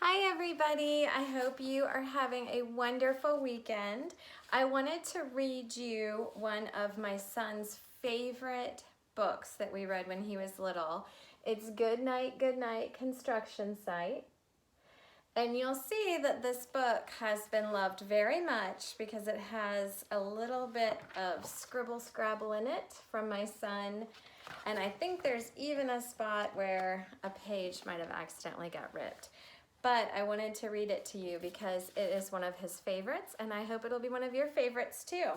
Hi everybody, I hope you are having a wonderful weekend. I wanted to read you one of my son's favorite books that we read when he was little. It's Goodnight, Goodnight Construction Site. And you'll see that this book has been loved very much because it has a little bit of scribble scrabble in it from my son. And I think there's even a spot where a page might have accidentally got ripped. But I wanted to read it to you because it is one of his favorites, and I hope it'll be one of your favorites too.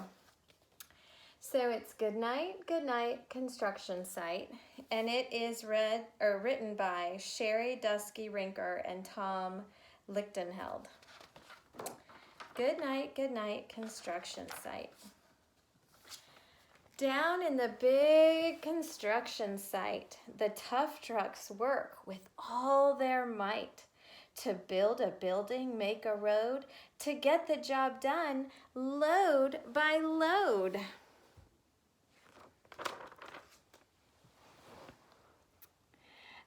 So it's Goodnight, Goodnight Construction Site, and it is written by Sherry Dusky Rinker and Tom Lichtenheld. Goodnight, Goodnight Construction Site. Down in the big construction site, the tough trucks work with all their might. To build a building, make a road, to get the job done, load by load.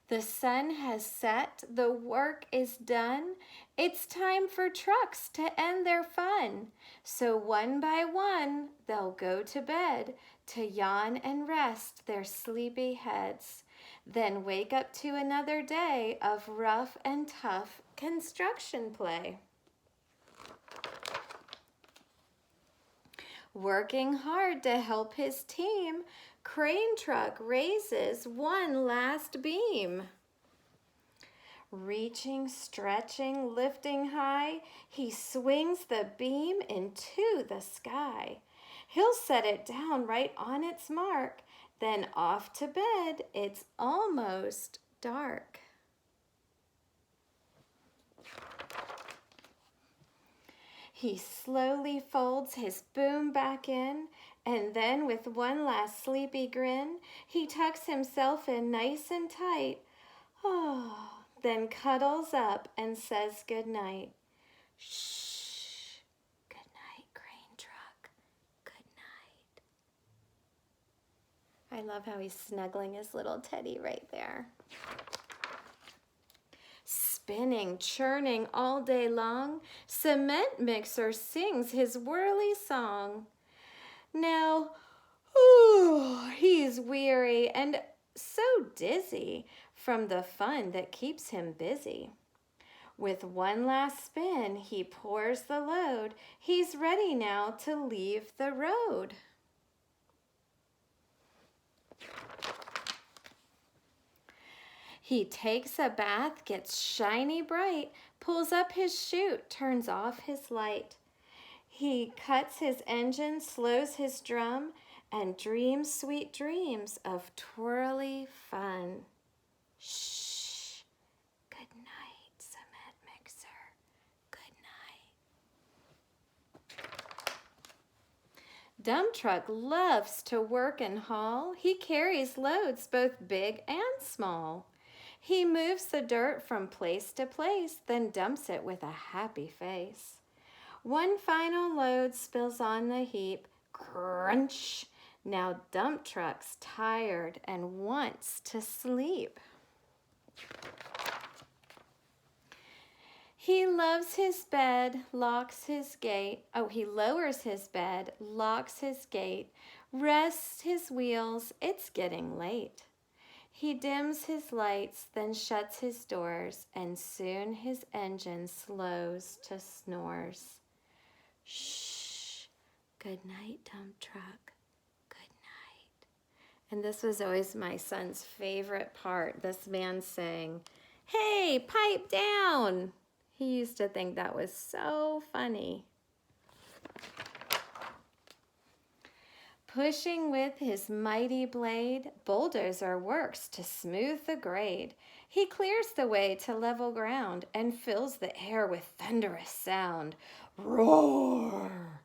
The sun has set, the work is done. It's time for trucks to end their fun. So one by one, they'll go to bed to yawn and rest their sleepy heads. Then wake up to another day of rough and tough construction play. Working hard to help his team, crane truck raises one last beam. Reaching, stretching, lifting high, he swings the beam into the sky. He'll set it down right on its mark, then off to bed. It's almost dark. He slowly folds his boom back in, and then with one last sleepy grin, he tucks himself in nice and tight. Oh, then cuddles up and says goodnight. Shh, good night, crane truck, good night. I love how he's snuggling his little teddy right there. Spinning, churning all day long, cement mixer sings his whirly song. Now, he's weary and so dizzy from the fun that keeps him busy. With one last spin, he pours the load. He's ready now to leave the road. He takes a bath, gets shiny bright, pulls up his chute, turns off his light. He cuts his engine, slows his drum, and dreams sweet dreams of twirly fun. Shh, good night, cement mixer, good night. Dump truck loves to work and haul. He carries loads both big and small. He moves the dirt from place to place, then dumps it with a happy face. One final load spills on the heap. Crunch! Now dump truck's tired and wants to sleep. He loves his bed, locks his gate. He lowers his bed, locks his gate, rests his wheels. It's getting late. He dims his lights, then shuts his doors, and soon his engine slows to snores. Shh, good night, dump truck, good night. And this was always my son's favorite part, this man saying, "Hey, pipe down." He used to think that was so funny. Pushing with his mighty blade, bulldozer works to smooth the grade. He clears the way to level ground and fills the air with thunderous sound. Roar!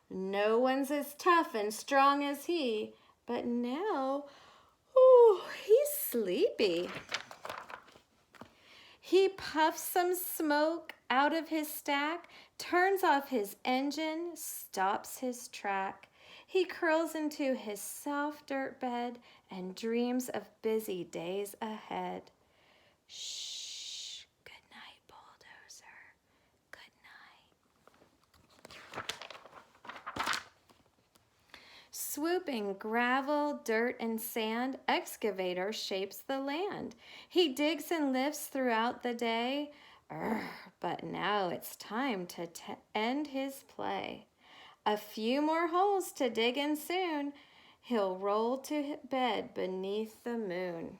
No one's as tough and strong as he, but now, he's sleepy. He puffs some smoke out of his stack, turns off his engine, stops his track. He curls into his soft dirt bed and dreams of busy days ahead. Shh, good night, bulldozer. Swooping gravel, dirt, and sand, excavator shapes the land. He digs and lifts throughout the day. But now it's time to end his play. A few more holes to dig and soon he'll roll to bed beneath the moon.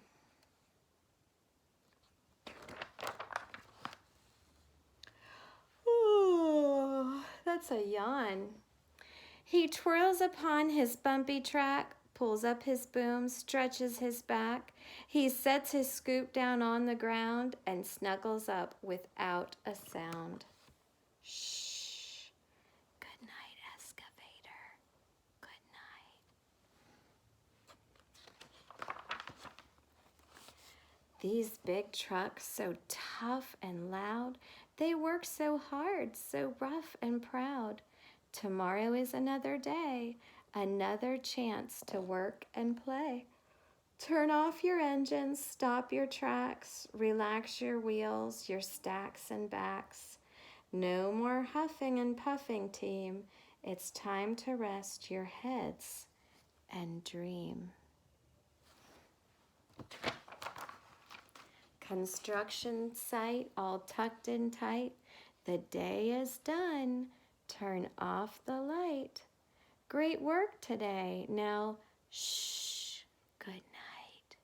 Ooh, that's a yawn. He twirls upon his bumpy track, pulls up his boom, stretches his back. He sets his scoop down on the ground and snuggles up without a sound. Shh. Good night, excavator. Good night. These big trucks, so tough and loud, they work so hard, so rough and proud. Tomorrow is another day, another chance to work and play. Turn off your engines, stop your tracks, relax your wheels, your stacks and backs. No more huffing and puffing, team. It's time to rest your heads and dream. Construction site all tucked in tight. The day is done. Turn off the light. Great work today. Now, shh, good night.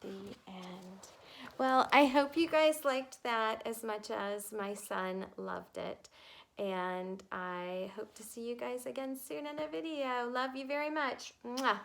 The end. Well, I hope you guys liked that as much as my son loved it. And I hope to see you guys again soon in a video. Love you very much. Mwah.